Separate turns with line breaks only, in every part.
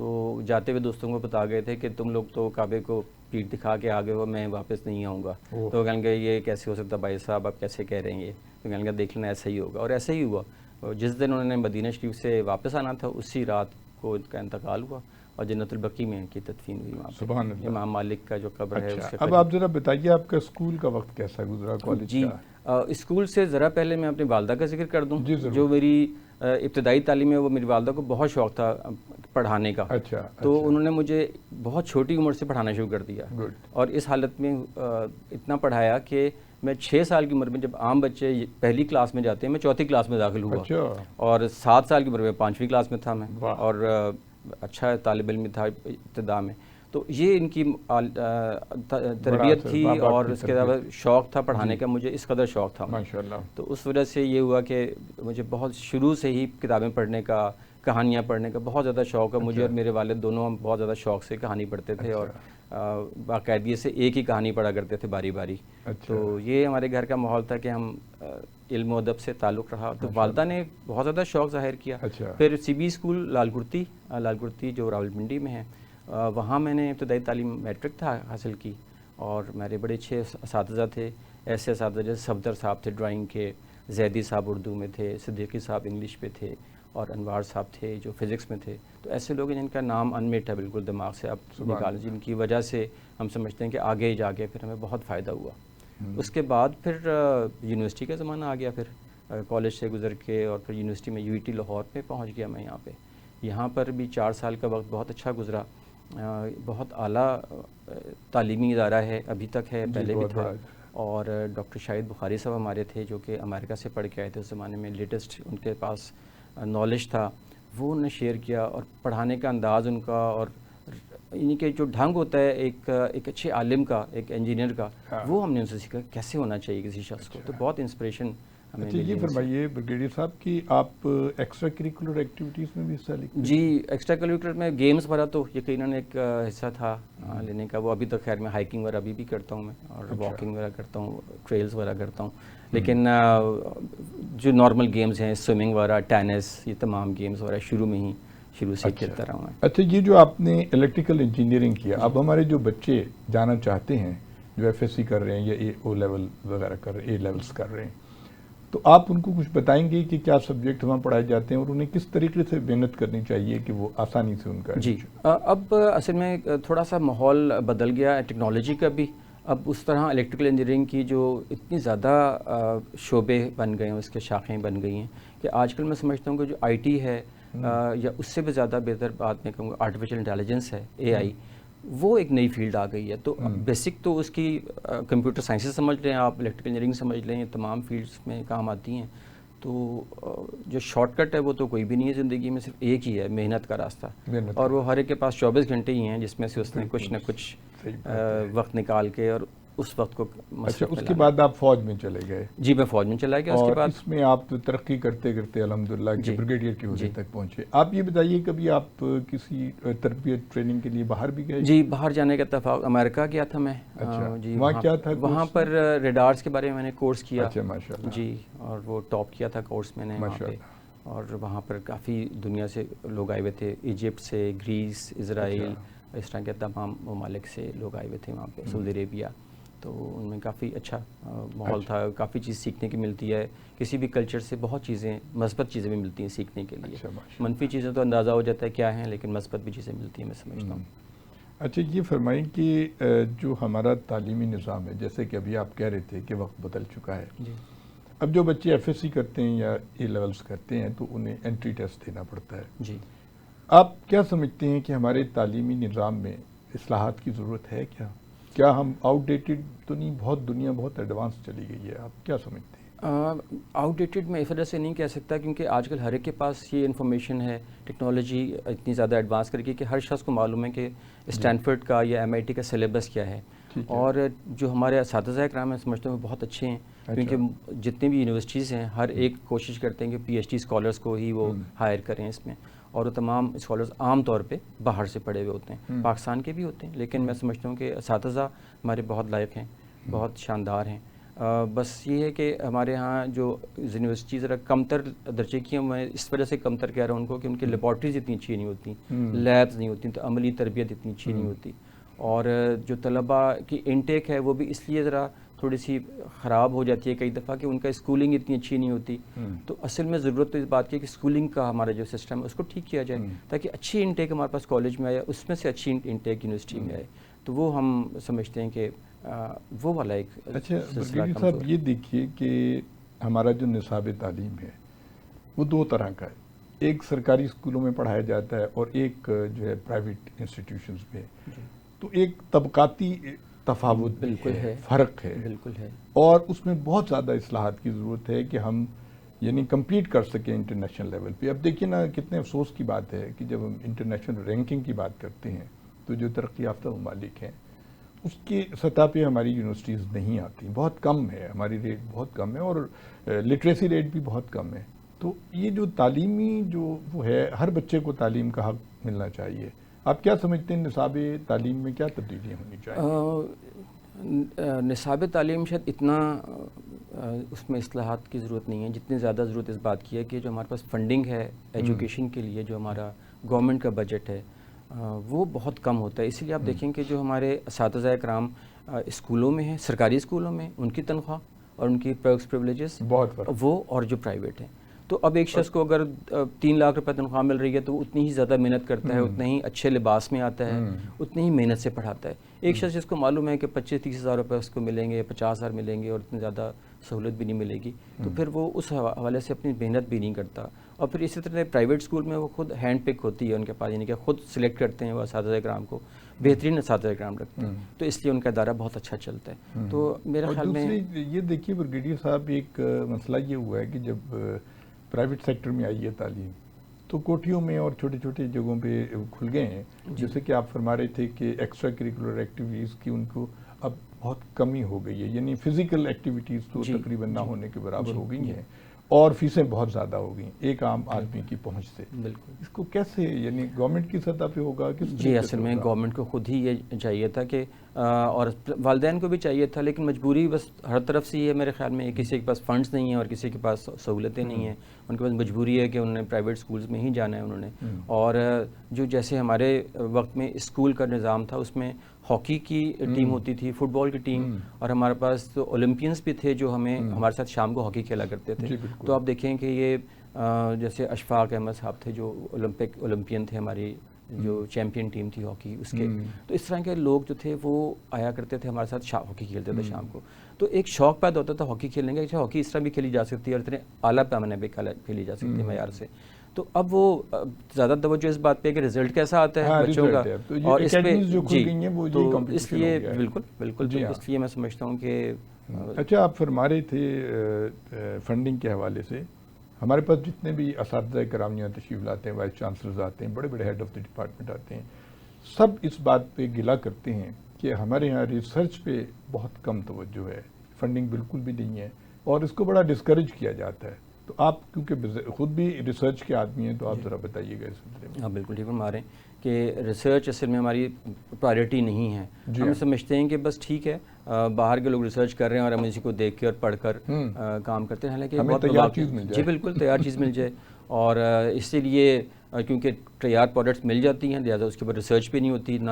تو جاتے ہوئے دوستوں کو بتا گئے تھے کہ تم لوگ تو کعبے کو پیٹھ دکھا کے آ گئے ہو, میں واپس نہیں آؤں گا. تو کہنے لگے یہ کیسے ہو سکتا بھائی صاحب, آپ کیسے کہہ رہے ہیں یہ؟ تو کہنے لگا دیکھ لینا ایسا ہی ہوگا, اور ایسا ہی ہوا. جس دن انہوں نے مدینہ شریف سے واپس آنا تھا اسی رات کو ان کا انتقال ہوا, اور جنت البقیع میں ان کی تدفین ہوئی وہاں پہ.
سبحان اللہ.
امام مالک کا جو قبر ہے اس کے
اب آپ ذرا بتائیے آپ کا اسکول کا وقت کیسا گزرا, کالج
جی
کا؟
اسکول سے ذرا پہلے میں اپنی والدہ کا ذکر کر دوں.
جی ضرور.
جو میری ابتدائی تعلیم ہے وہ میری والدہ کو بہت شوق تھا پڑھانے کا.
اچھا.
تو انہوں نے مجھے بہت چھوٹی عمر سے پڑھانا شروع کر دیا, اور اس حالت میں اتنا پڑھایا کہ میں 6 سال کی عمر میں, جب عام بچے پہلی کلاس میں جاتے ہیں, میں 4تھی کلاس میں داخل ہوا. اور 7 سال کی عمر میں 5ویں کلاس میں تھا میں, اور اچھا طالب علم تھا ابتدا میں. تو یہ ان کی تربیت تھی, اور اس کے علاوہ شوق تھا پڑھانے کا, مجھے اس قدر شوق تھا
ماشاءاللہ.
تو اس وجہ سے یہ ہوا کہ مجھے بہت شروع سے ہی کتابیں پڑھنے کا, کہانیاں پڑھنے کا بہت زیادہ شوق ہے. مجھے اور میرے والد دونوں ہم بہت زیادہ شوق سے کہانی پڑھتے تھے, اور باقاعدگی سے ایک ہی کہانی پڑھا کرتے تھے باری باری. تو یہ ہمارے گھر کا ماحول تھا کہ ہم علم و ادب سے تعلق رہا. تو والدہ نے بہت زیادہ شوق ظاہر کیا. پھر سی بی اسکول لال کرتی جو راولپنڈی میں ہے, وہاں میں نے ابتدائی تعلیم میٹرک تھا حاصل کی. اور میرے بڑے اچھے اساتذہ تھے, ایسے اساتذہ جیسے صفدر صاحب تھے ڈرائنگ کے, زیدی صاحب اردو میں تھے, صدیقی صاحب انگلش پہ تھے, اور انوار صاحب تھے جو فزکس میں تھے. تو ایسے لوگ ہیں جن کا نام انمٹ ہے بالکل دماغ سے, آپ نکال, جن کی وجہ سے ہم سمجھتے ہیں کہ آگے جا کے پھر ہمیں بہت فائدہ ہوا. اس کے بعد پھر یونیورسٹی کا زمانہ آ گیا, پھر کالج سے گزر کے, اور پھر یونیورسٹی میں UET لاہور پہ پہنچ گیا میں. یہاں پر بھی 4 سال کا وقت بہت اچھا گزرا. بہت اعلیٰ تعلیمی ادارہ ہے, ابھی تک ہے, پہلے بھی تھا. اور ڈاکٹر شاہد بخاری صاحب ہمارے تھے جو کہ امریکہ سے پڑھ کے آئے تھے اس زمانے میں, لیٹسٹ ان کے پاس نالج تھا, وہ انہوں نے شیئر کیا. اور پڑھانے کا انداز ان کا, اور یعنی کہ جو ڈھنگ ہوتا ہے ایک اچھے عالم کا, ایک انجینئر کا, وہ ہم نے ان سے سیکھا کیسے ہونا چاہیے کسی شخص کو. تو بہت انسپریشن ہمیں.
اچھا یہ فرمائیے بریگیڈیئر صاحب کہ آپ ایکسٹرا کریکولر ایکٹیویٹیز میں بھی حصہ لیتے ہیں؟
جی ایکسٹرا کریکولر میں گیمز وغیرہ تو یقیناً ایک حصہ تھا لینے کا. وہ ابھی تک خیر میں ہائکنگ وغیرہ ابھی بھی کرتا ہوں میں, اور واکنگ وغیرہ کرتا ہوں, ٹریلز وغیرہ کرتا ہوں. لیکن جو نارمل گیمز ہیں, سوئمنگ وغیرہ, ٹینس, یہ تمام گیمز وغیرہ شروع سے کھیلتا رہا ہوں.
اچھا یہ جو آپ نے الیکٹریکل انجینئرنگ کیا, اب ہمارے جو بچے جانا چاہتے ہیں جو FSC کر رہے ہیں یا او لیول وغیرہ کر رہے ہیں, A لیولس کر رہے ہیں, تو آپ ان کو کچھ بتائیں گے کہ کیا سبجیکٹ وہاں پڑھائے جاتے ہیں اور انہیں کس طریقے سے محنت کرنی چاہیے کہ وہ آسانی سے ان کا؟
جی اب اصل میں تھوڑا سا ماحول بدل گیا ہے ٹیکنالوجی کا بھی. اب اس طرح الیکٹریکل انجینئرنگ کی جو اتنی زیادہ شعبے بن گئے ہیں, اس کے شاخیں بن گئی ہیں کہ آج کل میں سمجھتا ہوں کہ جو IT ہے یا اس سے بھی زیادہ بہتر بات میں کہوں گا آرٹیفیشل انٹیلیجنس ہے, AI, وہ ایک نئی فیلڈ آ گئی ہے. تو بیسک تو اس کی کمپیوٹر سائنسز سمجھ لیں آپ, الیکٹریکل انجینئرنگ سمجھ لیں, یہ تمام فیلڈز میں کام آتی ہیں. تو جو شارٹ کٹ ہے وہ تو کوئی بھی نہیں ہے زندگی میں, صرف ایک ہی ہے, محنت کا راستہ. اور وہ ہر ایک کے پاس 24 گھنٹے ہی ہیں جس میں سے اس نے کچھ نہ کچھ وقت نکال کے اور اس وقت کو.
اچھا اس کے بعد آپ فوج میں چلے گئے؟
جی میں فوج میں چلا گیا. اس کے بعد
اس میں آپ ترقی کرتے کرتے الحمدللہ بریگیڈیئر کی عہدے تک پہنچے. آپ یہ بتائیے کبھی آپ کسی تربیت ٹریننگ کے لیے باہر بھی گئے؟
جی باہر جانے کا اتفاق, امریکہ گیا تھا میں.
جی وہاں کیا تھا؟
وہاں پر ریڈارز کے بارے میں میں نے کورس کیا.
اچھا ماشاءاللہ.
جی اور وہ ٹاپ کیا تھا کورس میں نے وہاں پہ. اور وہاں پر کافی دنیا سے لوگ آئے ہوئے تھے, ایجپٹ سے, گریس, اسرائیل, اس طرح کے تمام ممالک سے لوگ آئے ہوئے تھے وہاں پہ, سعودی عربیہ. تو ان میں کافی اچھا ماحول تھا, کافی چیز سیکھنے کی ملتی ہے. کسی بھی کلچر سے بہت چیزیں, مثبت چیزیں بھی ملتی ہیں سیکھنے کے لیے. منفی چیزیں تو اندازہ ہو جاتا ہے کیا ہیں, لیکن مثبت بھی چیزیں ملتی ہیں میں سمجھتا ہوں.
اچھا یہ فرمائیں کہ جو ہمارا تعلیمی نظام ہے, جیسے کہ ابھی آپ کہہ رہے تھے کہ وقت بدل چکا ہے.
جی
اب جو بچے FSC کرتے ہیں یا A لیولس کرتے ہیں تو انہیں انٹری ٹیسٹ دینا پڑتا ہے.
جی
آپ کیا سمجھتے ہیں کہ ہمارے تعلیمی نظام میں اصلاحات کی ضرورت ہے کیا ہم آؤٹ ڈیٹڈ تو نہیں, بہت دنیا بہت ایڈوانس چلی گئی ہے, آپ کیا سمجھتے ہیں؟
آؤٹ ڈیٹڈ میں اس وجہ سے نہیں کہہ سکتا کیونکہ آج کل ہر ایک کے پاس یہ انفارمیشن ہے, ٹیکنالوجی اتنی زیادہ ایڈوانس کر گئی کہ ہر شخص کو معلوم ہے کہ اسٹینفرڈ کا یا MIT کا سلیبس کیا ہے. اور جو ہمارے اساتذہ کرام ہیں سمجھتے ہیں وہ بہت اچھے ہیں, کیونکہ جتنے بھی یونیورسٹیز ہیں ہر ایک کوشش کرتے ہیں کہ PhD اسکالرس کو ہی وہ ہائر کریں اس میں. اور وہ تمام اسکالرز عام طور پہ باہر سے پڑھے ہوئے ہوتے ہیں, پاکستان کے بھی ہوتے ہیں, لیکن میں سمجھتا ہوں کہ اساتذہ ہمارے بہت لائق ہیں, بہت شاندار ہیں. بس یہ ہے کہ ہمارے ہاں جو یونیورسٹی ذرا کم تر درجے کی ہیں، میں اس وجہ سے کم تر کہہ رہا ہوں ان کو کہ ان کی لیبارٹریز اتنی اچھی نہیں ہوتی، لیبز نہیں ہوتی، تو عملی تربیت اتنی اچھی نہیں ہوتی، اور جو طلباء کی انٹیک ہے وہ بھی اس لیے ذرا تھوڑی سی خراب ہو جاتی ہے کئی دفعہ کہ ان کا اسکولنگ اتنی اچھی نہیں ہوتی. تو اصل میں ضرورت تو اس بات کی ہے کہ اسکولنگ کا ہمارا جو سسٹم ہے اس کو ٹھیک کیا جائے تاکہ اچھی انٹیک ہمارے پاس کالج میں آئے، اس میں سے اچھی انٹیک یونیورسٹی میں آئے. تو وہ ہم سمجھتے ہیں کہ وہ والا ایک
اچھا
سلسلہ
برگیڈی
کمزور
صاحب، یہ دیکھیے کہ ہمارا جو نصاب تعلیم ہے وہ دو طرح کا ہے. ایک سرکاری اسکولوں میں پڑھایا جاتا ہے اور ایک جو ہے پرائیویٹ انسٹیٹیوشنز میں. تو ایک طبقاتی تفاوت بھی
بالکل
ہے، فرق ہے،
بالکل ہے،
اور اس میں بہت زیادہ اصلاحات کی ضرورت ہے کہ ہم یعنی کمپیٹ کر سکیں انٹرنیشنل لیول پہ. اب دیکھیے نا، کتنے افسوس کی بات ہے کہ جب ہم انٹرنیشنل رینکنگ کی بات کرتے ہیں تو جو ترقی یافتہ ممالک ہیں اس کی سطح پہ ہماری یونیورسٹیز نہیں آتی، بہت کم ہے، ہماری ریٹ بہت کم ہے، اور لٹریسی ریٹ بھی بہت کم ہے. تو یہ جو تعلیمی جو وہ ہے، ہر بچے کو تعلیم کا حق ملنا چاہیے. آپ کیا سمجھتے ہیں نصاب تعلیم میں کیا تبدیلیاں ہونی چاہیے؟
نصاب تعلیم شاید اتنا اس میں اصلاحات کی ضرورت نہیں ہے جتنی زیادہ ضرورت اس بات کی ہے کہ جو ہمارے پاس فنڈنگ ہے ایجوکیشن کے لیے، جو ہمارا گورنمنٹ کا بجٹ ہے وہ بہت کم ہوتا ہے. اسی لیے آپ دیکھیں کہ جو ہمارے اساتذہ کرام اسکولوں میں ہیں، سرکاری اسکولوں میں، ان کی تنخواہ اور ان کی پرکس پریولیجز
بہت فرق،
وہ اور جو پرائیویٹ ہیں. تو اب ایک شخص کو اگر 3 لاکھ روپے تنخواہ مل رہی ہے تو وہ اتنی ہی زیادہ محنت کرتا ہے، اتنا ہی اچھے لباس میں آتا ہے، اتنی ہی محنت سے پڑھاتا ہے. ایک شخص جس کو معلوم ہے کہ 25-30 ہزار روپے اس کو ملیں گے، 50 ہزار ملیں گے اور اتنی زیادہ سہولت بھی نہیں ملے گی، تو پھر وہ اس حوالے سے اپنی محنت بھی نہیں کرتا. اور پھر اسی طرح پرائیویٹ اسکول میں وہ خود ہینڈ پک ہوتی ہے ان کے پاس، یعنی کہ خود سلیکٹ کرتے ہیں وہ اساتذہ کرام کو، بہترین اساتذہ کرام رکھتے ہیں، تو اس لیے ان کا ادارہ بہت اچھا چلتا ہے. تو میرے خیال میں
دوسری یہ دیکھیے برگیڈیئر صاحب، ایک مسئلہ یہ ہوا ہے کہ جب پرائیویٹ سیکٹر میں آئی ہے تعلیم تو کوٹھیوں میں اور چھوٹے چھوٹے جگہوں پہ کھل گئے ہیں. جیسے کہ آپ فرما رہے تھے کہ ایکسٹرا کریکولر ایکٹیویٹیز کی ان کو اب بہت کمی ہو گئی ہے، یعنی فزیکل ایکٹیویٹیز تو تقریباً نہ ہونے کے برابر ہو گئی ہیں، اور فیسیں بہت زیادہ ہو گئی ایک عام آدمی کی پہنچ سے.
بالکل
اس کو کیسے، یعنی گورنمنٹ کی سطح پہ ہوگا کس
جی، اصل میں گورنمنٹ کو خود ہی یہ چاہیے تھا کہ اور والدین کو بھی چاہیے تھا، لیکن مجبوری بس ہر طرف سے یہ میرے خیال میں کسی کے پاس فنڈز نہیں ہیں اور کسی کے پاس سہولتیں نہیں ہیں. ان کے پاس مجبوری ہے کہ انہوں نے پرائیویٹ اسکولز میں ہی جانا ہے انہوں نے. اور جو جیسے ہمارے وقت میں اسکول کا نظام تھا اس میں ہاکی کی ٹیم ہوتی تھی، فٹ بال کی ٹیم، اور ہمارے پاس تو اولمپئنس بھی تھے جو ہمارے ساتھ شام کو ہاکی کھیلا کرتے تھے. تو آپ دیکھیں کہ یہ جیسے اشفاق احمد صاحب تھے جو اولمپئن تھے، ہماری جو چیمپئن ٹیم تھی ہاکی اس کے. تو اس طرح کے لوگ جو تھے وہ آیا کرتے تھے ہمارے ساتھ، ہاکی کھیلتے تھے شام کو. تو ایک شوق پیدا ہوتا تھا ہاکی کھیلنے کا، ہاکی اس طرح بھی کھیلی جا سکتی ہے اور اتنے اعلیٰ پیمانے پہ کھیلی جا سکتی ہے معیار سے. تو اب وہ زیادہ توجہ اس بات پہ کہ رزلٹ کیسا آتا ہے بچوں کا، اور اس پہ جی تو اس لیے بالکل تو اس لیے میں سمجھتا ہوں کہ
اچھا آپ فرما رہے تھے فنڈنگ کے حوالے سے، ہمارے پاس جتنے بھی اساتذہ کرام یہاں تشریف لاتے ہیں، وائس چانسلرز آتے ہیں، بڑے بڑے ہیڈ آف دی ڈپارٹمنٹ آتے ہیں، سب اس بات پہ گلہ کرتے ہیں کہ ہمارے یہاں ریسرچ پہ بہت کم توجہ ہے، فنڈنگ بالکل بھی نہیں ہے، اور اس کو بڑا ڈسکریج کیا جاتا ہے. تو آپ کیونکہ خود بھی ریسرچ کے آدمی ہیں تو آپ ذرا بتائیے گا اس سلسلے میں.
ہاں بالکل ٹھیک فرما رہے ہیں کہ ریسرچ اصل میں ہماری پرائیورٹی نہیں ہے. ہم سمجھتے ہیں کہ بس ٹھیک ہے باہر کے لوگ ریسرچ کر رہے ہیں اور ہم اسی کو دیکھ کے اور پڑھ کر کام کرتے ہیں، حالانکہ
ہمیں تیار چیز مل جائے.
جی بالکل تیار چیز مل جائے، اور اسی لیے کیونکہ تیار پروڈکٹس مل جاتی ہیں لہٰذا اس کے اوپر ریسرچ بھی نہیں ہوتی، نہ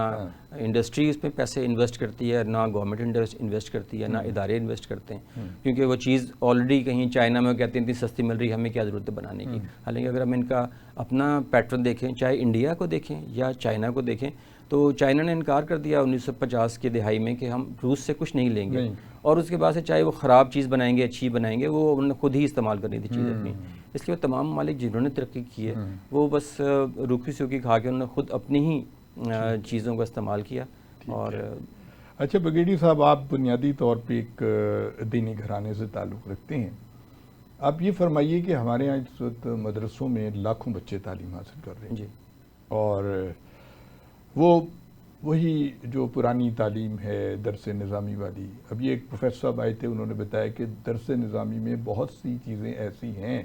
انڈسٹری اس میں پیسے انویسٹ کرتی ہے، نہ گورنمنٹ انویسٹ کرتی ہے، نہ ادارے انویسٹ کرتے ہیں، کیونکہ وہ چیز آلریڈی کہیں چائنا میں کہتے ہیں اتنی سستی مل رہی ہے، ہمیں کیا ضرورت ہے بنانے کی. حالانکہ اگر ہم ان کا اپنا پیٹرن دیکھیں، چاہے انڈیا کو دیکھیں یا چائنا کو دیکھیں، تو چائنا نے انکار کر دیا 1950 کی دہائی میں کہ ہم روس سے کچھ نہیں لیں گے، اور اس کے بعد سے چاہے وہ خراب چیز بنائیں گے اچھی بنائیں گے، وہ انہوں نے خود ہی استعمال کرنی تھی چیز اپنی. اس لیے وہ تمام ممالک جنہوں نے ترقی کی ہے وہ بس روکھی سوکھی کھا کے انہوں نے خود اپنی ہی چیزوں کا استعمال کیا. اور
اچھا بگیڑی صاحب، آپ بنیادی طور پہ ایک دینی گھرانے سے تعلق رکھتے ہیں، آپ یہ فرمائیے کہ ہمارے یہاں اس وقت مدرسوں میں لاکھوں بچے تعلیم حاصل کر رہے ہیں، اور وہی جو پرانی تعلیم ہے درس نظامی والی. اب یہ ایک پروفیسر صاحب آئے تھے، انہوں نے بتایا کہ درس نظامی میں بہت سی چیزیں ایسی ہیں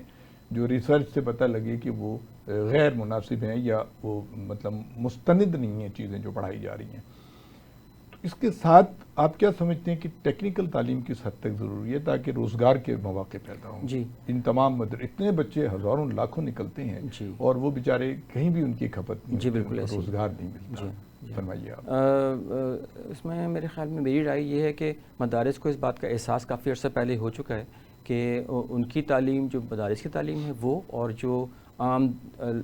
جو ریسرچ سے پتہ لگے کہ وہ غیر مناسب ہیں یا وہ مطلب مستند نہیں ہیں چیزیں جو پڑھائی جا رہی ہیں. تو اس کے ساتھ آپ کیا سمجھتے ہیں کہ ٹیکنیکل تعلیم کس حد تک ضروری ہے تاکہ روزگار کے مواقع پیدا ہوں؟
جی
ان تمام اتنے بچے ہزاروں لاکھوں نکلتے ہیں
جی
اور وہ بیچارے کہیں بھی ان کی کھپت نہیں
جی
ہوتی،
بالکل
ان کو
ایسے
روزگار نہیں ملتا.
جی
فرمائیے آپ.
اس میں میرے خیال میں میری رائے یہ ہے کہ مدارس کو اس بات کا احساس کافی عرصہ پہلے ہو چکا ہے کہ ان کی تعلیم جو مدارس کی تعلیم ہے وہ اور جو عام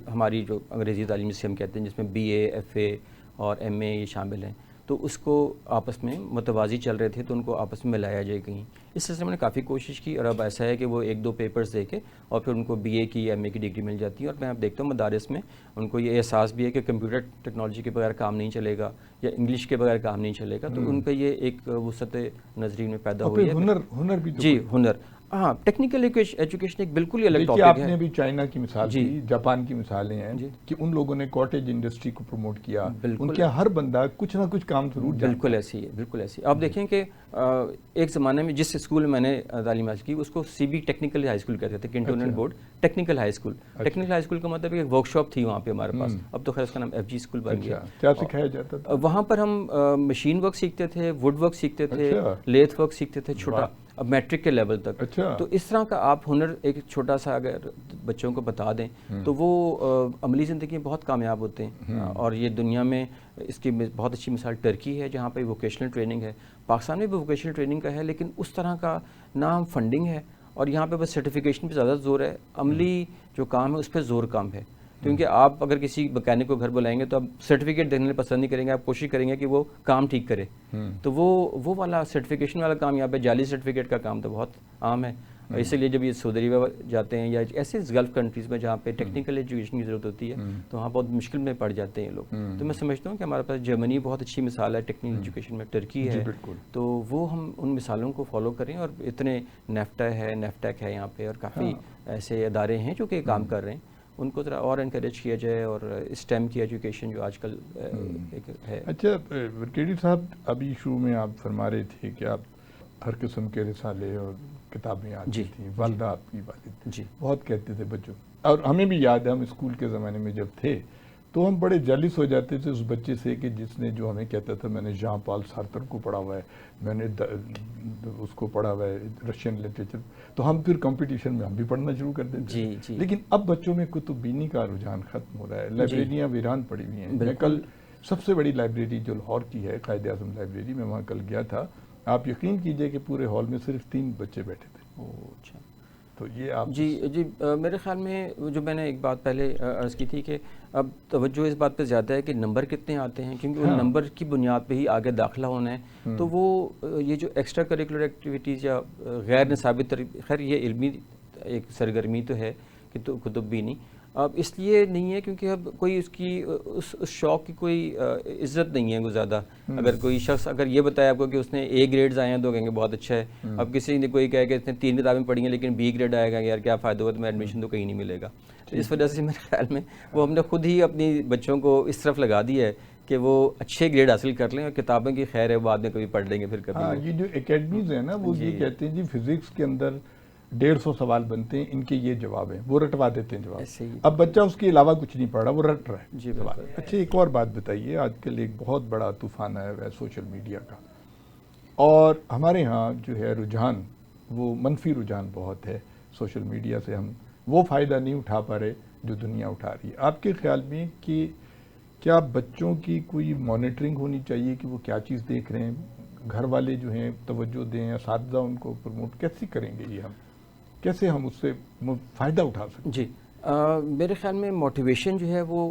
ہماری جو انگریزی تعلیم جسے ہم کہتے ہیں جس میں بی اے ایف اے اور ایم اے یہ شامل ہیں تو اس کو آپس میں متوازی چل رہے تھے تو ان کو آپس میں ملایا جائے کہیں. اس سلسلے میں نے کافی کوشش کی اور اب ایسا ہے کہ وہ 1-2 پیپرز دے کے اور پھر ان کو بی اے کی ایم اے کی ڈگری مل جاتی ہے. اور میں اب دیکھتا ہوں مدارس میں ان کو یہ احساس بھی ہے کہ کمپیوٹر ٹیکنالوجی کے بغیر کام نہیں چلے گا یا انگلش کے بغیر کام نہیں چلے گا تو ان کا یہ ایک وسعت نظری میں پیدا ہوئی ہے.
ہنر بھی
جی ہنر ہاں ٹیکنیکل ایجوکیشن ایک بالکل ہی الگ
دیکھیے،
ٹاپک
آپ
ہے.
نے بھی چائنا کی مثال دی، جاپان کی مثالیں ہیں کہ ان لوگوں نے کاٹیج انڈسٹری کو پروموٹ کیا. ان کے ہر بندہ کچھ نہ کچھ کام ضرور جانتا ہے.
بالکل ایسی ہے، بالکل ایسی. آپ دیکھیں کہ ایک زمانے میں جس اسکول میں نے تعلیم حاصل کی اس کو C B technical high school کہتے تھے، cantonment board technical high school. Technical high school کا مطلب ایک ورک شاپ تھی وہاں پہ ہمارے پاس. اب تو خیر اس کا نام ایف جی اسکول بن گیا.
کیا سکھایا جاتا تھا
وہاں پر؟ ہم مشین ورک سیکھتے تھے، ووڈ ورک سیکھتے تھے، لیتھ ورک سیکھتے تھے چھوٹا، اب میٹرک کے لیول تک. تو اس طرح کا آپ ہنر ایک چھوٹا سا اگر بچوں کو بتا دیں تو وہ عملی زندگی میں بہت کامیاب ہوتے ہیں. اور یہ دنیا میں اس کی بہت اچھی مثال ٹرکی ہے جہاں پہ ووکیشنل ٹریننگ ہے. پاکستان میں بھی ووکیشنل ٹریننگ کا ہے لیکن اس طرح کا نہ فنڈنگ ہے اور یہاں پہ بس سرٹیفکیشن پہ زیادہ زور ہے. عملی جو کام ہے اس پہ زور کم ہے کیونکہ آپ اگر کسی مکینک کو گھر بلائیں گے تو آپ سرٹیفکیٹ دینے پسند نہیں کریں گے، آپ کوشش کریں گے کہ وہ کام ٹھیک کرے. تو وہ والا سرٹیفکیشن والا کام یہاں پہ جعلی سرٹیفکیٹ کا کام تو بہت عام ہے. اسی لیے جب یہ سعودی عرب جاتے ہیں یا ایسے گلف کنٹریز میں جہاں پہ ٹیکنیکل ایجوکیشن کی ضرورت ہوتی ہے تو وہاں بہت مشکل میں پڑ جاتے ہیں یہ لوگ. تو میں سمجھتا ہوں کہ ہمارے پاس جرمنی بہت اچھی مثال ہے ٹیکنیکل ایجوکیشن میں، ٹرکی ہے. تو وہ ہم ان مثالوں کو فالو کریں اور اتنے نیفٹا ہے، نیفٹیک ہے یہاں پہ اور کافی ایسے ادارے ہیں جو کہ کام کر رہے ہیں، ان کو ذرا اور انکریج کیا جائے. اور اسٹیم کی ایجوکیشن جو آج کل ہے.
اچھا ورکیڑی صاحب، ابھی شروع میں آپ فرما رہے تھے کہ آپ ہر قسم کے رسالے اور کتابیں آتی تھیں. والدہ آپ کی والد بہت کہتے تھے بچوں، اور ہمیں بھی یاد ہے ہم اسکول کے زمانے میں جب تھے تو ہم بڑے جیلس ہو جاتے تھے اس بچے سے کہ جس نے جو ہمیں کہتا تھا میں نے ژان پال سارتر کو پڑھا ہوا ہے، میں نے اس کو پڑھا ہوا ہے رشین لٹریچر. تو ہم پھر کمپٹیشن میں ہم بھی پڑھنا شروع کر دیتے تھے. لیکن اب بچوں میں کتب بینی کا رجحان ختم ہو رہا ہے، لائبریریاں ویران پڑی ہوئی ہیں. میں کل سب سے بڑی لائبریری جو لاہور کی ہے قائد اعظم لائبریری، میں وہاں کل گیا تھا. آپ یقین کیجئے کہ پورے ہال میں صرف 3 بچے بیٹھے تھے.
اچھا.
تو یہ آپ
جی میرے خیال میں جو میں نے ایک بات پہلے عرض کی تھی کہ اب توجہ اس بات پہ زیادہ ہے کہ نمبر کتنے آتے ہیں کیونکہ ان نمبر کی بنیاد پہ ہی آگے داخلہ ہونا ہے. تو وہ یہ جو ایکسٹرا کریکولر ایکٹیویٹیز یا غیر نصابی خیر یہ علمی ایک سرگرمی تو ہے کہ تو کتب بھی نہیں، اب اس لیے نہیں ہے کیونکہ اب کوئی اس کی اس شوق کی کوئی عزت نہیں ہے کوئی زیادہ. اگر کوئی شخص اگر یہ بتائے آپ کو کہ اس نے اے گریڈز آئے ہیں تو کہیں گے بہت اچھا ہے. اب کسی نے کوئی کہے کہ اس نے 3 کتابیں پڑھی ہیں لیکن بی گریڈ آئے گا، یار کیا فائدہ ہوگا، تمہیں ایڈمیشن تو کہیں نہیں ملے گا. اس وجہ سے میرے خیال میں وہ ہم نے خود ہی اپنی بچوں کو اس طرف لگا دی ہے کہ وہ اچھے گریڈ حاصل کر لیں اور کتابیں کی خیر ہے بعد میں کبھی پڑھ لیں گے پھر کبھی.
یہ جو اکیڈمیز ہیں نا وہ یہ کہتے ہیں جی فزکس کے اندر 150 سوال بنتے ہیں، ان کے یہ جواب ہیں، وہ رٹوا دیتے ہیں جواب. اب بچہ اس کے علاوہ کچھ نہیں پڑھ رہا، وہ رٹ رہا ہے سوال. اچھا ایک اور بات بتائیے، آج کل ایک بہت بڑا طوفان آیا ہوا ہے سوشل میڈیا کا، اور ہمارے ہاں جو ہے رجحان وہ منفی رجحان بہت ہے. سوشل میڈیا سے ہم وہ فائدہ نہیں اٹھا پا رہے جو دنیا اٹھا رہی ہے. آپ کے خیال میں کہ کیا بچوں کی کوئی مانیٹرنگ ہونی چاہیے کہ وہ کیا چیز دیکھ رہے ہیں، گھر والے جو ہیں توجہ دیں، اساتذہ ان کو پروموٹ کیسے کریں گے، یہ ہم کیسے ہم اس سے فائدہ اٹھا سکتے؟
جی میرے خیال میں موٹیویشن جو ہے وہ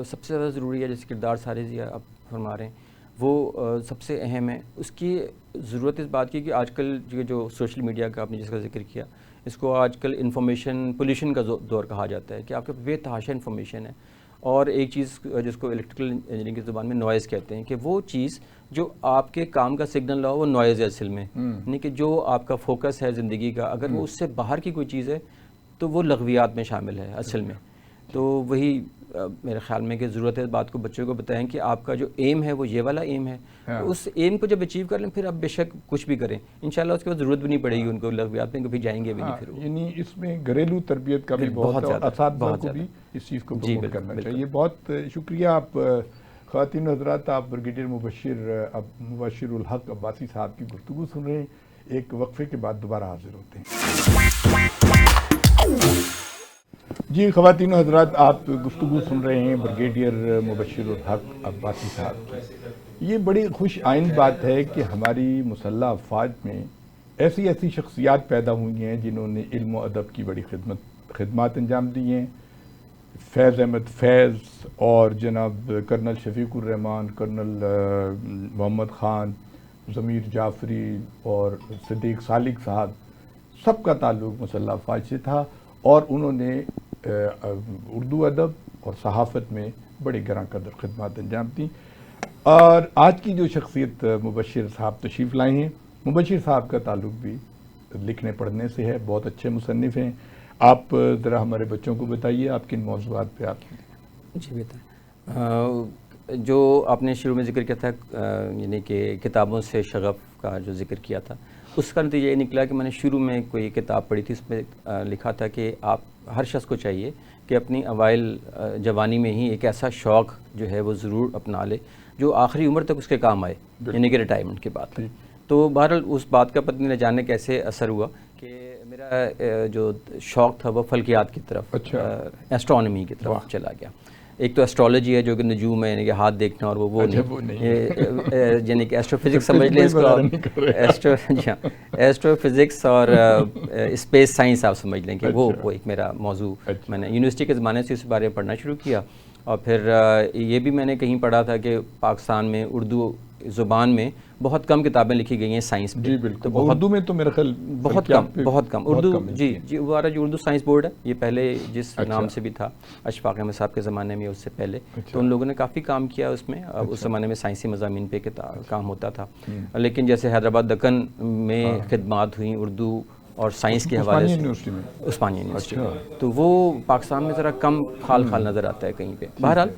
سب سے زیادہ ضروری ہے. جیسے کردار سازی آپ فرما رہے ہیں وہ سب سے اہم ہے. اس کی ضرورت اس بات کی کہ آج کل جو سوشل میڈیا کا آپ نے جس کا ذکر کیا، اس کو آج کل انفارمیشن پولیوشن کا دور کہا جاتا ہے کہ آپ کے بے تحاشا انفارمیشن ہے. اور ایک چیز جس کو الیکٹریکل انجینئرنگ کی زبان میں نوائز کہتے ہیں کہ وہ چیز جو آپ کے کام کا سگنل رہا وہ نوائز ہے اصل میں، یعنی کہ جو آپ کا فوکس ہے زندگی کا اگر وہ اس سے باہر کی کوئی چیز ہے تو وہ لغویات میں شامل ہے اصل میں. تو وہی میرے خیال میں کہ ضرورت ہے اس بات کو بچوں کو بتائیں کہ آپ کا جو ایم ہے وہ یہ والا ایم ہے. اس ایم کو جب اچیو کر لیں پھر آپ بے شک کچھ بھی کریں انشاءاللہ اس کے بعد ضرورت بھی نہیں پڑے گی ان کو لغویات میں کبھی جائیں گے بھی نہیں. پھر
یعنی اس میں گھریلو تربیت کا بھی بہت ہے اور اساتذہ کو بھی اس چیز کو پروموٹ کرنا چاہیے. بہت شکریہ آپ خواتین و حضرات، آپ بریگیڈیئر مبشر الحق عباسی صاحب کی گفتگو سن رہے ہیں. ایک وقفے کے بعد دوبارہ حاضر ہوتے ہیں. جی خواتین و حضرات، آپ گفتگو سن رہے ہیں بریگیڈیئر مبشر الحق عباسی صاحب کی. یہ بڑی خوش آئند بات ہے کہ ہماری مسلح افواج میں ایسی شخصیات پیدا ہوئی ہیں جنہوں نے علم و ادب کی بڑی خدمات انجام دی ہیں. فیض احمد فیض اور جناب کرنل شفیق الرحمان، کرنل محمد خان، ضمیر جعفری اور صدیق سالک صاحب، سب کا تعلق مسلح افواج سے تھا اور انہوں نے اردو ادب اور صحافت میں بڑی گراں قدر خدمات انجام دیں. اور آج کی جو شخصیت مبشر صاحب تشریف لائے ہیں، مبشر صاحب کا تعلق بھی لکھنے پڑھنے سے ہے، بہت اچھے مصنف ہیں. آپ ذرا ہمارے بچوں کو بتائیے آپ کن موضوعات پہ آپ.
جی بہتر. جو آپ نے شروع میں ذکر کیا تھا یعنی کہ کتابوں سے شغف کا جو ذکر کیا تھا، اس کا نتیجہ یہ نکلا کہ میں نے شروع میں کوئی کتاب پڑھی تھی، اس میں لکھا تھا کہ آپ ہر شخص کو چاہیے کہ اپنی اوائل جوانی میں ہی ایک ایسا شوق جو ہے وہ ضرور اپنا لے جو آخری عمر تک اس کے کام آئے، یعنی کہ ریٹائرمنٹ کے بعد. تو بہرحال اس بات کا پتہ نہیں جاننے کیسے اثر ہوا کہ میرا جو شوق تھا وہ فلکیات کی طرف، ایسٹرونومی کی طرف چلا گیا. ایک تو ایسٹرولوجی ہے جو کہ نجوم ہے، یعنی کہ ہاتھ دیکھنا، اور وہ نہیں، یعنی کہ ایسٹرو فزکس سمجھ لیں اس کو، ایسٹرو فزکس اور اسپیس سائنس آپ سمجھ لیں کہ وہ ایک میرا موضوع. میں نے یونیورسٹی کے زمانے سے اس بارے میں پڑھنا شروع کیا. اور پھر یہ بھی میں نے کہیں پڑھا تھا کہ پاکستان میں اردو زبان میں بہت کم کتابیں لکھی گئی ہیں سائنس پہ.
جی بالکل، اردو میں تو میرا خیال
بہت کم اردو. جی ہمارا جو اردو سائنس بورڈ ہے، یہ پہلے جس نام سے بھی تھا اشفاق احمد صاحب کے زمانے میں، اس سے پہلے تو ان لوگوں نے کافی کام کیا اس میں. اس زمانے میں سائنسی مضامین پہ کام ہوتا تھا، لیکن جیسے حیدرآباد دکن میں خدمات ہوئیں اردو اور سائنس کے حوالے سے عثمانیہ یونیورسٹی میں، تو وہ پاکستان میں ذرا کم خال نظر آتا ہے کہیں پہ. بہرحال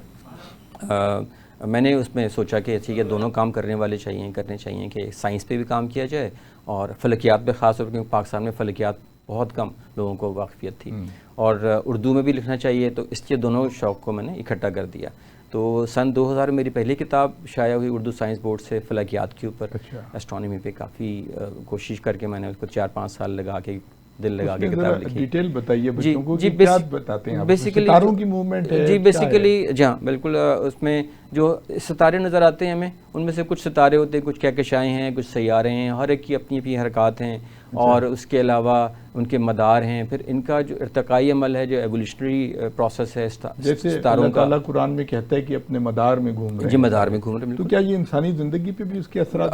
میں نے اس میں سوچا کہ ٹھیک ہے، دونوں کام کرنے چاہیے کہ سائنس پہ بھی کام کیا جائے اور فلکیات پہ، خاص طور پر پاکستان میں فلکیات بہت کم لوگوں کو واقفیت تھی، اور اردو میں بھی لکھنا چاہیے. تو اس لیے دونوں شوق کو میں نے اکٹھا کر دیا. تو سن 2000 میں میری پہلی کتاب شائع ہوئی اردو سائنس بورڈ سے فلکیات کے اوپر. ایسٹرونومی پہ کافی کوشش کر کے میں نے اس کو 4-5 سال لگا کے دل لگا کے کتاب لکھی.
ڈیٹیل بتائیے بچوں کو کہ کیا بتاتے ہیں. ستاروں کی موومنٹ ہے.
جی بیسیکلی جی ہاں بالکل. اس میں جو ستارے نظر آتے ہیں ہمیں، ان میں سے کچھ ستارے ہوتے ہیں، کچھ کہکشائیں ہیں، کچھ سیارے ہیں، ہر ایک کی اپنی اپنی حرکات ہیں، اور اس کے علاوہ ان کے مدار ہیں. پھر ان کا جو ارتقائی عمل ہے، جو ایولیوشنری پروسیس ہے ستاروں کا، اللہ
قرآن میں کہتا ہے کہ اپنے مدار میں گھوم رہے ہیں.
جی مدار میں گھوم رہے ہیں.
تو کیا یہ انسانی زندگی پہ بھی اس کے اثرات؟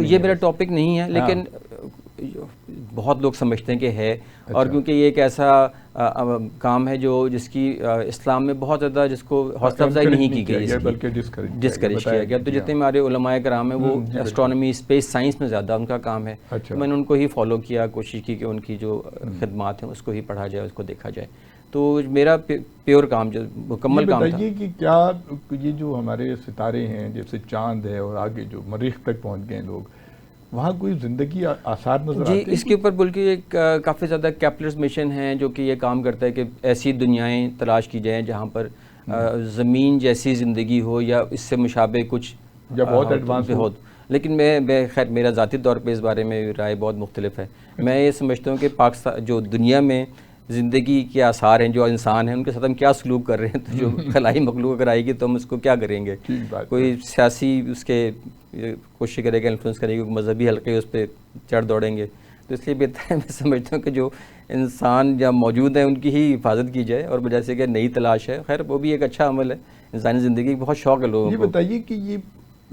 یہ میرا ٹاپک نہیں ہے، لیکن بہت لوگ سمجھتے ہیں کہ ہے. اور کیونکہ یہ ایک ایسا کام ہے جو جس کی اسلام میں بہت زیادہ جس کو حوصلہ افزائی نہیں کی گئی، بلکہ ڈسکریج کیا گیا. تو جتنے ہمارے علماء کرام ہیں وہ ایسٹرونومی اسپیس سائنس میں زیادہ ان کا کام ہے. میں نے ان کو ہی فالو کیا، کوشش کی کہ ان کی جو خدمات ہیں اس کو ہی پڑھا جائے، اس کو دیکھا جائے. تو میرا پیور کام جو مکمل کام تھا.
کہ کیا یہ جو ہمارے ستارے ہیں جیسے چاند ہے اور آگے جو مریخ تک پہنچ گئے لوگ، وہاں کوئی زندگی آثار نظر آتے ہیں؟
جی اس کے اوپر بلکہ ایک کافی زیادہ کیپلرز مشن ہے جو کہ یہ کام کرتا ہے کہ ایسی دنیایں تلاش کی جائیں جہاں پر زمین جیسی زندگی ہو یا اس سے مشابہ کچھ
بہت ایڈوانس ہو.
لیکن میں خیر میرا ذاتی طور پہ اس بارے میں رائے بہت مختلف ہے. میں یہ سمجھتا ہوں کہ پاکستان جو دنیا میں زندگی کے آثار ہیں، جو انسان ہیں ان کے ساتھ ہم کیا سلوک کر رہے ہیں، تو جو خلائی مخلوق اگر آئے گی تو ہم اس کو کیا کریں گے. کوئی سیاسی اس کے کوشش کرے گا انفلوئنس کرے گا، مذہبی حلقے اس پہ چڑھ دوڑیں گے. تو اس لیے بہتر ہے، میں سمجھتا ہوں کہ جو انسان جہاں موجود ہیں ان کی ہی حفاظت کی جائے. اور جیسے کہ نئی تلاش ہے، خیر وہ بھی ایک اچھا عمل ہے. انسانی زندگی بہت شوق ہے لوگوں کو.
یہ بتائیے کہ یہ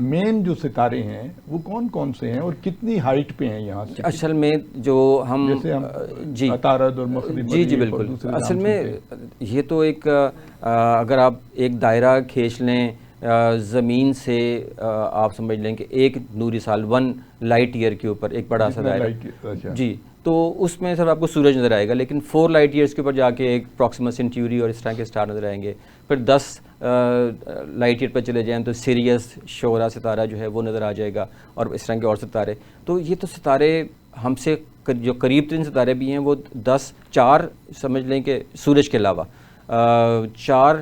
مین جو ستارے ہیں وہ کون کون سے ہیں اور کتنی ہائٹ پہ ہیں یہاں سے؟
اصل میں جو ہم
جی عطارد اور مغرب،
جی بالکل. اصل میں یہ تو ایک اگر آپ ایک دائرہ کھینچ لیں زمین سے، آپ سمجھ لیں کہ ایک نوری سال 1 لائٹ ایئر کے اوپر ایک بڑا سا دائرہ. جی تو اس میں سر آپ کو سورج نظر آئے گا، لیکن 4 لائٹ ایئرس کے اوپر جا کے ایک پروکسیما سینٹیوری اور اس طرح کے اسٹار نظر آئیں گے. پھر 10 لائٹ ایئر پر چلے جائیں تو سیریس شعرا ستارہ جو ہے وہ نظر آ جائے گا، اور اس طرح کے اور ستارے. تو یہ تو ستارے ہم سے جو قریب ترین ستارے بھی ہیں وہ 4 سمجھ لیں کہ سورج کے علاوہ 4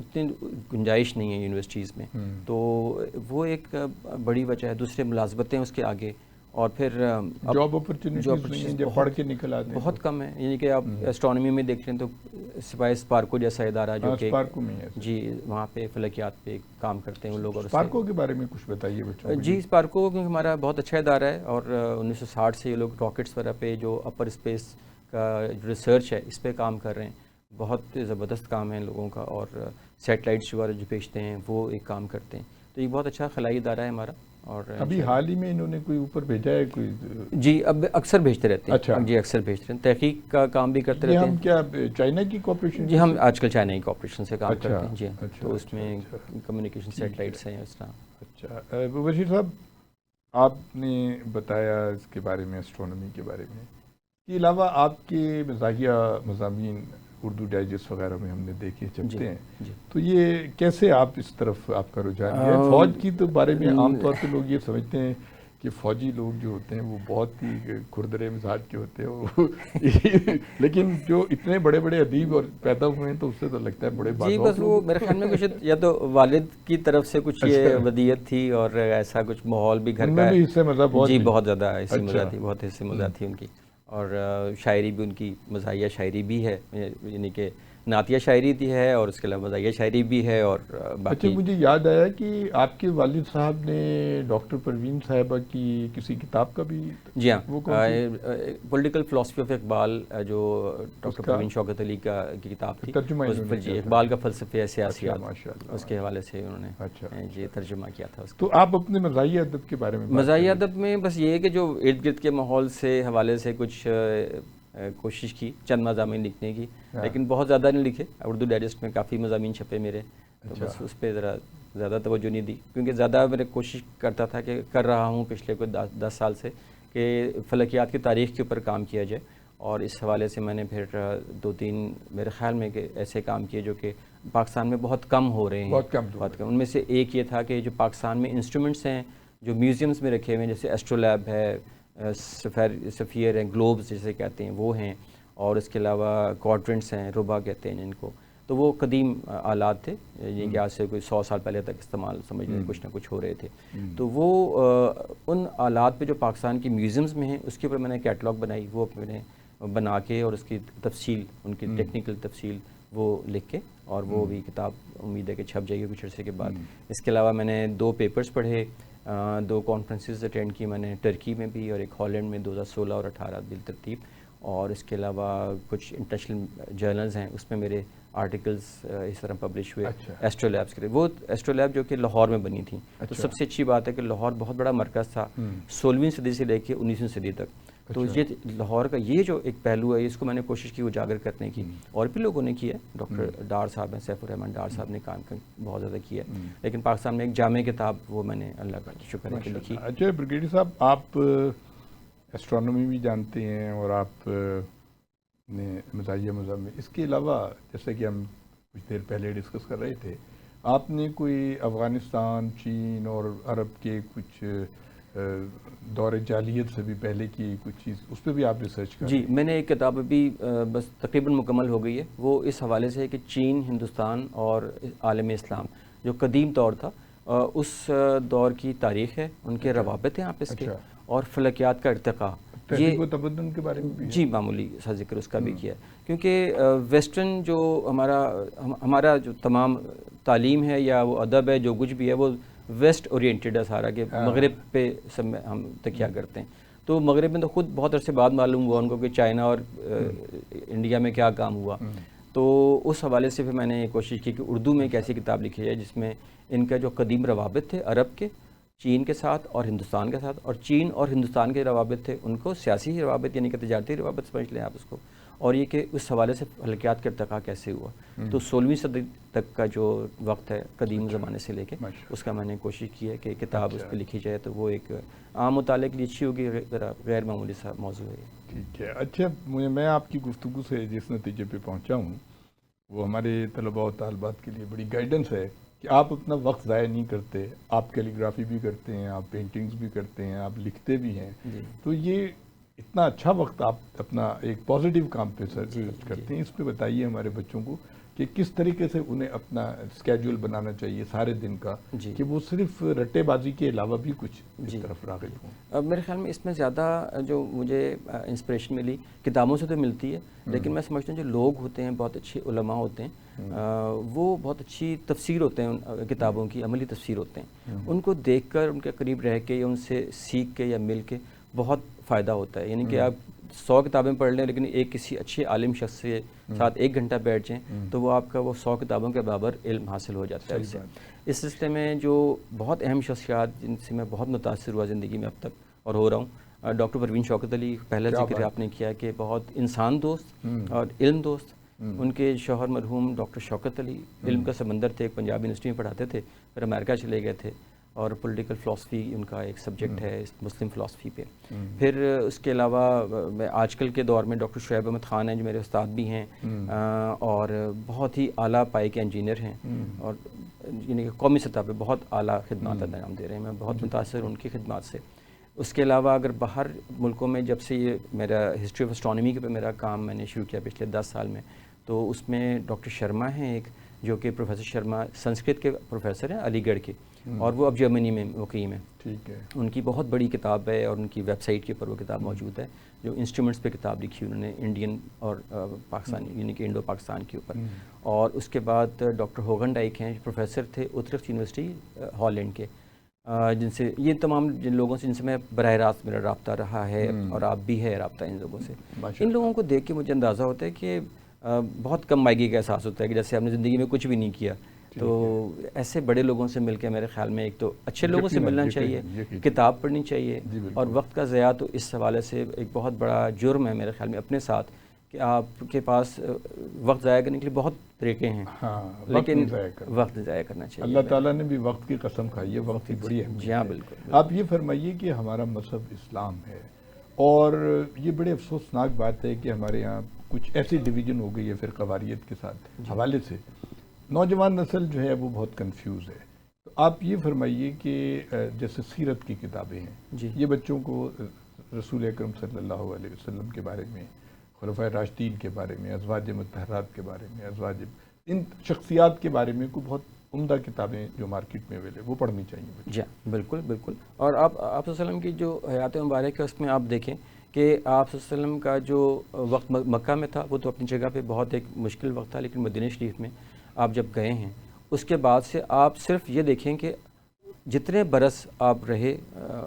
اتنی گنجائش نہیں ہے یونیورسٹیز میں، تو وہ ایک بڑی وجہ ہے. دوسرے ملازمتیں اس کے آگے، اور پھر
جاب اپرچونیٹیز نہیں ہیں جب پڑھ کے نکل آتے ہیں
بہت کم ہے. یعنی کہ آپ اسٹرانومی میں دیکھ رہے ہیں تو سپاہی اسپارکو جیسا ادارہ جو کہ
اسپارکو میں ہے
جی وہاں پہ فلکیات پہ کام کرتے ہیں وہ لوگ. اور
اسپارکو کے بارے میں کچھ بتائیے بچوں کو.
جی اسپارکو کیونکہ ہمارا بہت اچھا ادارہ ہے، اور 1960 سے یہ لوگ راکٹس وغیرہ پہ جو اپر اسپیس کا جو ریسرچ ہے اس پہ کام کر رہے ہیں. بہت زبردست کام ہے ان لوگوں کا، اور سیٹلائٹس وغیرہ جو بھیجتے ہیں وہ ایک کام کرتے ہیں. تو یہ بہت اچھا خلائی ادارہ ہے ہمارا. اور
ابھی حال ہی میں انہوں نے کوئی اوپر بھیجا ہے کوئی؟
جی اب اکثر بھیجتے رہتے ہیں.
اچھا
جی اکثر بھیجتے ہیں، تحقیق کا کام بھی کرتے
یہ
رہتے
ہم
ہیں.
کیا چائنا کی کوپریشن؟
جی ہم آج کل چائنائی کوپریشن سے کام کرتے ہیں. جی
اچھا،
تو اس میں
اچھا،
کمیونیکیشن سیٹلائٹس ہیں اس طرح.
اچھا بشیر صاحب، آپ نے بتایا اس کے بارے میں، اسٹرانومی کے بارے میں. اس کے علاوہ آپ کے مزاحیہ مضامین اردو ڈائجسٹ وغیرہ میں ہم نے دیکھے چھپتے ہیں،
جی
تو یہ کیسے آپ اس طرف آپ کا رجحان گیا ہے؟ فوج کی تو بارے میں عام طور پہ لوگ یہ سمجھتے ہیں کہ فوجی لوگ جو ہوتے ہیں وہ بہت ہی کھردرے مزاج کے ہوتے ہیں لیکن جو اتنے بڑے بڑے ادیب اور پیدا ہوئے ہیں تو اس سے تو لگتا ہے بڑے
جی بس وہ میرے خیال میں کچھ یا تو والد کی طرف سے کچھ یہ ودیت تھی، اور ایسا کچھ ماحول بھی گھر کا
بھی حصہ مزہ بہت
جی بہت زیادہ حصہ مزہ تھی، بہت حصہ مزہ تھی ان کی. اور شاعری بھی ان کی مزاحیہ شاعری بھی ہے، یعنی کہ نعتیہ شاعری بھی ہے اور اس کے علاوہ مزاحیہ شاعری بھی ہے. اور
اچھا مجھے یاد آیا کہ آپ کے والد صاحب نے ڈاکٹر پروین صاحبہ کی کسی کتاب کا بھی،
جی ہاں،
وہ کون سی؟
پولیٹیکل فلاسفی آف اقبال، جو ڈاکٹر پروین شوکت علی کی کتاب تھی،
ترجمہ
جی اقبال کا فلسفہ سیاسیات،
ماشاءاللہ
اس کے حوالے سے انہوں نے جی ترجمہ کیا تھا اس کا.
تو آپ اپنے مزاحیہ ادب کے بارے میں
مزاحیہ ادب میں بس یہ ہے کہ جو ارد گرد کے ماحول سے حوالے سے کچھ کوشش کی چند مضامین لکھنے کی، لیکن بہت زیادہ نہیں لکھے. اردو ڈائجسٹ میں کافی مضامین چھپے میرے، تو بس اس پہ ذرا زیادہ توجہ نہیں دی، کیونکہ زیادہ میں کوشش کرتا تھا کہ کر رہا ہوں پچھلے کوئی 10 سال سے کہ فلکیات کی تاریخ کے اوپر کام کیا جائے. اور اس حوالے سے میں نے پھر 2-3 میرے خیال میں کہ ایسے کام کیے جو کہ پاکستان میں بہت کم ہو رہے ہیں. بہت کم. ان میں سے ایک یہ تھا کہ جو پاکستان میں انسٹرومنٹس ہیں جو میوزیمز میں رکھے ہوئے ہیں، جیسے ایسٹرولیب ہے، سفیر ہیں، گلوبز جیسے کہتے ہیں وہ ہیں، اور اس کے علاوہ کوارٹرنٹس ہیں، ربا کہتے ہیں جن کو. تو وہ قدیم آلات تھے، جن کے آج سے کوئی 100 سال پہلے تک استعمال سمجھ لیں کچھ نہ کچھ ہو رہے تھے. تو وہ ان آلات پہ جو پاکستان کی میوزیمز میں ہیں اس کے اوپر میں نے کیٹلاگ بنائی، وہ میں نے بنا کے، اور اس کی تفصیل، ان کی ٹیکنیکل تفصیل وہ لکھ کے، اور وہ بھی کتاب امید ہے کہ چھپ جائے گی کچھ عرصے کے بعد. اس کے علاوہ میں نے 2 پیپرز پڑھے، 2 کانفرنسز اٹینڈ کی میں نے، ٹرکی میں بھی اور ایک ہالینڈ میں 2016 اور 18 بالترتیب. اور اس کے علاوہ کچھ انٹرنیشنل جرنلز ہیں اس میں میرے آرٹیکلز اس طرح پبلش ہوئے ایسٹرولیبس کے. وہ ایسٹرولیب جو کہ لاہور میں بنی تھیں. تو سب سے اچھی بات ہے کہ لاہور بہت بڑا مرکز تھا 16ویں صدی سے لے کے 19ویں صدی تک. تو یہ لاہور کا یہ جو ایک پہلو ہے اس کو میں نے کوشش کی اجاگر کرنے کی، اور بھی لوگوں نے کیا ہے. ڈاکٹر ڈار صاحب ہیں، سیف الرحمان ڈار صاحب نے کام بہت زیادہ کیا ہے، لیکن پاکستان میں ایک جامع کتاب وہ میں نے اللہ کا شکر ہے کہ لکھی.
اچھا بریگیڈیئر صاحب، آپ ایسٹرانومی بھی جانتے ہیں اور آپ نے مزاحیہ مضامین، اس کے علاوہ جیسے کہ ہم کچھ دیر پہلے ڈسکس کر رہے تھے، آپ نے کوئی افغانستان، چین اور عرب کے کچھ دور جاہلیت سے بھی پہلے کی کچھ چیز، اس پہ بھی آپ ریسرچ کر رہے ہیں؟
جی میں نے ایک کتاب ابھی بس تقریباً مکمل ہو گئی ہے. وہ اس حوالے سے ہے کہ چین، ہندوستان اور عالم اسلام جو قدیم دور تھا اس دور کی تاریخ ہے، ان کے روابط ہیں آپس کے، اور فلکیات کا ارتقاء.
تہذیب و تمدن کے بارے میں بھی
جی معمولی سا ذکر اس کا بھی کیا ہے، کیونکہ ویسٹرن جو ہمارا جو تمام تعلیم ہے یا وہ ادب ہے جو کچھ بھی ہے وہ ویسٹ اورینٹیڈ ہے سارا، کہ مغرب پہ سب ہم تکیہ کرتے ہیں. تو مغرب میں تو خود بہت عرصے بعد معلوم ہوا ان کو کہ چائنا اور انڈیا میں کیا کام ہوا. تو اس حوالے سے پھر میں نے یہ کوشش کی کہ اردو میں ایک ایسی کتاب لکھی جائے جس میں ان کا جو قدیم روابط تھے عرب کے، چین کے ساتھ اور ہندوستان کے ساتھ، اور چین اور ہندوستان کے روابط تھے ان کو سیاسی روابط یعنی کہ تجارتی روابط سمجھ لیں آپ اس کو، اور یہ کہ اس حوالے سے فلکیات کا ارتقاء کیسے ہوا. تو 16ویں صدی تک کا جو وقت ہے قدیم زمانے سے لے کے، اس کا میں نے کوشش کی ہے کہ کتاب اس پہ لکھی جائے. تو وہ ایک عام مطالعے کے لیے اچھی ہوگی، ذرا غیر معمولی سا موضوع ہے.
ٹھیک ہے. اچھا میں آپ کی گفتگو سے جس نتیجے پہ پہنچا ہوں وہ ہمارے طلباء و طالبات کے لیے بڑی گائیڈنس ہے کہ آپ اپنا وقت ضائع نہیں کرتے. آپ کیلیگرافی بھی کرتے ہیں، آپ پینٹنگز بھی کرتے ہیں، آپ لکھتے بھی ہیں. تو یہ اتنا اچھا وقت آپ اپنا ایک پازیٹیو کام پہ سرچ کرتے ہیں. اس پہ بتائیے ہمارے بچوں کو کہ کس طریقے سے انہیں اپنا اسکیجول بنانا چاہیے سارے دن کا
جی
کہ وہ صرف رٹے بازی کے علاوہ بھی کچھ اس
جی
طرف راغب ہوں؟
میرے خیال میں اس میں زیادہ جو مجھے انسپریشن ملی کتابوں سے تو ملتی ہے، لیکن میں سمجھتا ہوں جو لوگ ہوتے ہیں بہت اچھے علماء ہوتے ہیں، وہ بہت اچھی تفسیر ہوتے ہیں ان کتابوں کی، عملی تفسیر ہوتے ہیں، ان کو دیکھ کر ان کے قریب رہ کے یا ان سے سیکھ کے یا مل کے بہت فائدہ ہوتا ہے. یعنی کہ آپ 100 کتابیں پڑھ لیں لیکن ایک کسی اچھے عالم شخص سے ساتھ 1 گھنٹہ بیٹھ جائیں تو وہ آپ کا وہ 100 کتابوں کے برابر علم حاصل ہو جاتا ہے اس سے. اس سلسلے میں جو بہت اہم شخصیات جن سے میں بہت متاثر ہوا زندگی میں اب تک اور ہو رہا ہوں، ڈاکٹر پروین شوکت علی، پہلا ذکر آپ نے کیا کہ بہت انسان دوست اور علم دوست. ان کے شوہر مرحوم ڈاکٹر شوکت علی علم کا سمندر تھے، ایک پنجاب یونیورسٹی میں پڑھاتے تھے، پھر امریکہ چلے گئے تھے اور پولیٹیکل فلاسفی ان کا ایک سبجیکٹ ہے مسلم فلاسفی پہ. پھر اس کے علاوہ میں آج کل کے دور میں ڈاکٹر شعیب احمد خان ہیں جو میرے استاد بھی ہیں اور بہت ہی اعلیٰ پائے کے انجینئر ہیں اور یعنی کہ قومی سطح پہ بہت اعلیٰ خدمات انجام دے رہے ہیں. میں بہت متاثر ہوں ان کی خدمات سے. اس کے علاوہ اگر باہر ملکوں میں جب سے یہ میرا ہسٹری آف اسٹرانومی کے پہ میرا کام میں نے شروع کیا پچھلے 10 سال میں، تو اس میں ڈاکٹر شرما ہیں ایک جو کہ پروفیسر شرما سنسکرت کے پروفیسر ہیں علی گڑھ کے، اور وہ اب جرمنی میں مقیم ہیں.
ٹھیک ہے.
ان کی بہت بڑی کتاب ہے اور ان کی ویب سائٹ کے اوپر وہ کتاب موجود ہے جو انسٹرومنٹس پہ کتاب لکھی انہوں نے انڈین اور پاکستانی یعنی کہ انڈو پاکستان کے اوپر. اور اس کے بعد ڈاکٹر ہوگن ڈائک ہیں، پروفیسر تھے اترکت یونیورسٹی ہالینڈ کے، جن سے یہ تمام جن لوگوں سے جن سے میں براہ راست میرا رابطہ رہا ہے اور آپ بھی ہے رابطہ ان لوگوں سے. ان لوگوں کو دیکھ کے مجھے اندازہ ہوتا ہے کہ بہت کم مائگی کا احساس ہوتا ہے کہ جیسے آپ نے زندگی میں کچھ بھی نہیں کیا. تو ایسے بڑے لوگوں سے مل کے میرے خیال میں ایک تو اچھے لوگوں سے ملنا چاہیے، کتاب پڑھنی چاہیے، اور وقت کا ضیاع تو اس حوالے سے ایک بہت بڑا جرم ہے میرے خیال میں اپنے ساتھ کہ آپ کے پاس وقت ضائع کرنے کے لیے بہت طریقے ہیں، لیکن وقت ضائع کرنا چاہیے.
اللہ تعالیٰ نے بھی وقت کی قسم کھائی ہے، وقت کی بڑی اہمیت ہے.
جی ہاں بالکل.
آپ یہ فرمائیے کہ ہمارا مذہب اسلام ہے اور یہ بڑے افسوسناک بات ہے کہ ہمارے یہاں کچھ ایسی ڈویژن ہو گئی ہے فرقہ واریت کے ساتھ حوالے سے، نوجوان نسل جو ہے وہ بہت کنفیوز ہے. تو آپ یہ فرمائیے کہ جیسے سیرت کی کتابیں ہیں، یہ بچوں کو رسول اکرم صلی اللہ علیہ وسلم کے بارے میں، خلفائے راشدین کے بارے میں، ازواج مطہرات کے بارے میں، ان شخصیات کے بارے میں کوئی بہت عمدہ کتابیں جو مارکیٹ میں اویلیبل وہ پڑھنی چاہیے.
جی بالکل بالکل. اور آپ صلی اللہ علیہ وسلم کی جو حیات مبارک ہے اس میں آپ دیکھیں کہ آپ صلی اللہ علیہ وسلم کا جو وقت مکہ میں تھا وہ تو اپنی جگہ پہ بہت ایک مشکل وقت تھا، لیکن مدینہ شریف میں آپ جب گئے ہیں اس کے بعد سے آپ صرف یہ دیکھیں کہ جتنے برس آپ رہے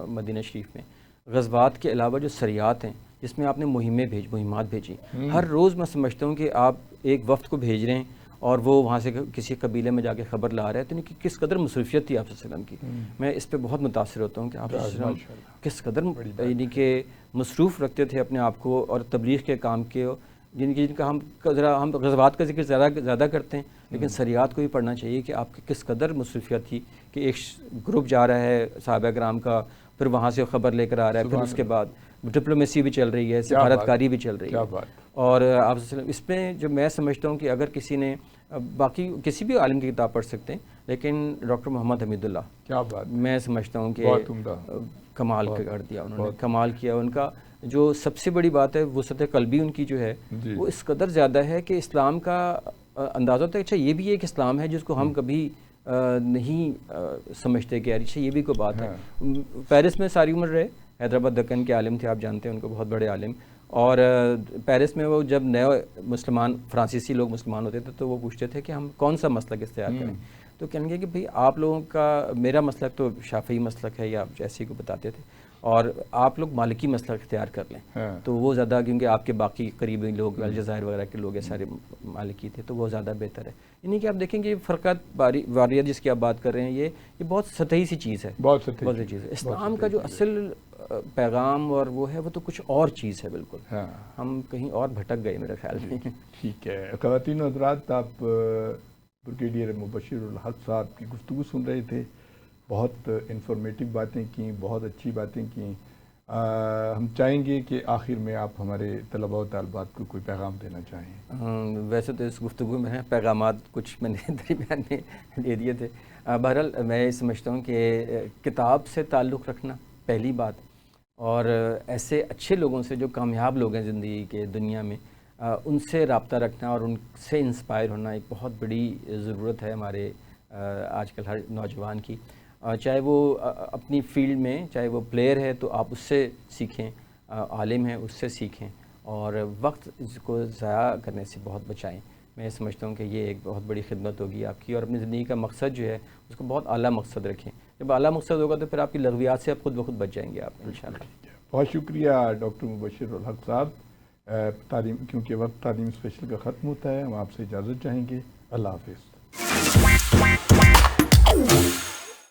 مدینہ شریف میں، غزوات کے علاوہ جو سریات ہیں جس میں آپ نے مہمات بھیجی، ہر روز میں سمجھتا ہوں کہ آپ ایک وفد کو بھیج رہے ہیں اور وہ وہاں سے کسی قبیلے میں جا کے خبر لا رہے ہیں. تو کہ کس قدر مصروفیت تھی آپ صلی اللہ علیہ وسلم کی. میں اس پہ بہت متاثر ہوتا ہوں کہ آپ صلی اللہ علیہ وسلم کس قدر یعنی کہ مصروف رکھتے تھے اپنے آپ کو اور تبلیغ کے کام کے، جن کا ہم غزوات کا ذکر زیادہ کرتے ہیں لیکن سریات کو بھی پڑھنا چاہیے کہ آپ کی کس قدر مصروفیت تھی کہ ایک گروپ جا رہا ہے صحابہ کرام کا، پھر وہاں سے خبر لے کر آ رہا ہے، پھر اس کے بعد ڈپلومیسی بھی چل رہی ہے، سفارتکاری بھی چل رہی ہے. اور آپ اس میں جو میں سمجھتا ہوں کہ اگر کسی نے باقی کسی بھی عالم کی کتاب پڑھ سکتے ہیں لیکن ڈاکٹر محمد حمید اللہ میں سمجھتا ہوں کہ کمال کر دیا انہوں نے، کمال کیا. ان کا جو سب سے بڑی بات ہے وسعت قلبی ان کی جو ہے وہ اس قدر زیادہ ہے کہ اسلام کا اندازہ ہوتا ہے اچھا یہ بھی ایک اسلام ہے جس کو ہم کبھی نہیں سمجھتے کہ اچھا یہ بھی کوئی بات ہے. پیرس میں ساری عمر رہے، حیدرآباد دکن کے عالم تھے، آپ جانتے ہیں ان کو، بہت بڑے عالم. اور پیرس میں وہ جب نئے مسلمان فرانسیسی لوگ مسلمان ہوتے تھے تو وہ پوچھتے تھے کہ ہم کون سا مسلک اختیار کریں. تو کہیں گے کہ بھئی آپ لوگوں کا، میرا مسلک تو شافعی مسلک ہے یا جیسے کو بتاتے تھے، اور آپ لوگ مالکی مسلک اختیار کر لیں. تو وہ زیادہ، کیونکہ آپ کے باقی قریبی لوگ الجزائر وغیرہ کے لوگ سارے مالکی تھے تو وہ زیادہ بہتر ہے. یعنی کہ آپ دیکھیں کہ فرقت واریت جس کی آپ بات کر رہے ہیں یہ بہت سطحی سی چیز ہے، بہت سطحی چیز ہے. اسلام کا جو اصل پیغام اور وہ ہے وہ تو کچھ اور چیز ہے بالکل. ہم کہیں اور بھٹک گئے میرے خیال میں.
ٹھیک ہے. خواتین و حضرات، آپ بریگیڈیئر مبشر الحق صاحب کی گفتگو سن رہے تھے. بہت انفارمیٹیو باتیں کیں، بہت اچھی باتیں کیں. ہم چاہیں گے کہ آخر میں آپ ہمارے طلباء و طالبات کو کوئی پیغام دینا چاہیں.
ویسے تو اس گفتگو میں پیغامات کچھ میں نے درمیان میں دے دیے تھے. بہرحال میں سمجھتا ہوں کہ کتاب سے تعلق رکھنا پہلی بات، اور ایسے اچھے لوگوں سے جو کامیاب لوگ ہیں زندگی کے دنیا میں ان سے رابطہ رکھنا اور ان سے انسپائر ہونا ایک بہت بڑی ضرورت ہے ہمارے آج کل ہر نوجوان کی. چاہے وہ اپنی فیلڈ میں، چاہے وہ پلیئر ہے تو آپ اس سے سیکھیں، عالم ہے اس سے سیکھیں، اور وقت اس کو ضائع کرنے سے بہت بچائیں. میں سمجھتا ہوں کہ یہ ایک بہت بڑی خدمت ہوگی آپ کی، اور اپنی زندگی کا مقصد جو ہے اس کو بہت اعلیٰ مقصد رکھیں. جب اعلیٰ مقصد ہوگا تو پھر آپ کی لغویات سے آپ خود بخود بچ جائیں گے آپ انشاءاللہ.
بہت شکریہ ڈاکٹر مبشر الحق صاحب. تعلیم، کیونکہ وقت تعلیم اسپیشل کا ختم ہوتا ہے، ہم آپ سے اجازت چاہیں گے. اللہ حافظ.